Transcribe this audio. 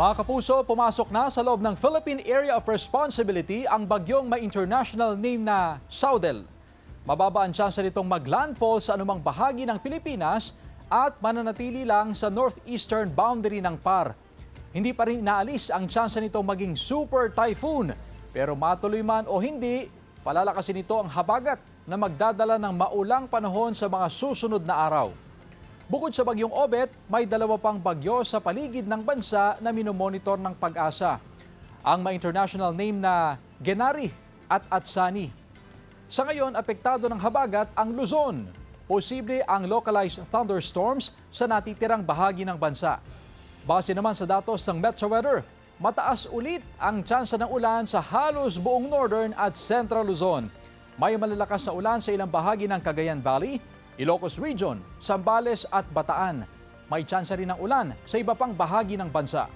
Mga kapuso, pumasok na sa loob ng Philippine Area of Responsibility ang bagyong may international name na Saudel. Mababa ang tsansa nitong maglandfall sa anumang bahagi ng Pilipinas at mananatili lang sa northeastern boundary ng PAR. Hindi pa rin inaalis ang tsansa nitong maging super typhoon. Pero matuloy man o hindi, palalakasin nito ang habagat na magdadala ng maulang panahon sa mga susunod na araw. Bukod sa bagyong Obet, may dalawa pang bagyo sa paligid ng bansa na minomonitor ng Pag-asa. Ang may international name na Genari at Atsani. Sa ngayon, apektado ng habagat ang Luzon. Posible ang localized thunderstorms sa natitirang bahagi ng bansa. Base naman sa datos ng Metro Weather, mataas ulit ang tsansa ng ulan sa halos buong northern at central Luzon. May malalakas na ulan sa ilang bahagi ng Cagayan Valley, Ilocos Region, Zambales at Bataan. May tsansa rin ng ulan sa iba pang bahagi ng bansa.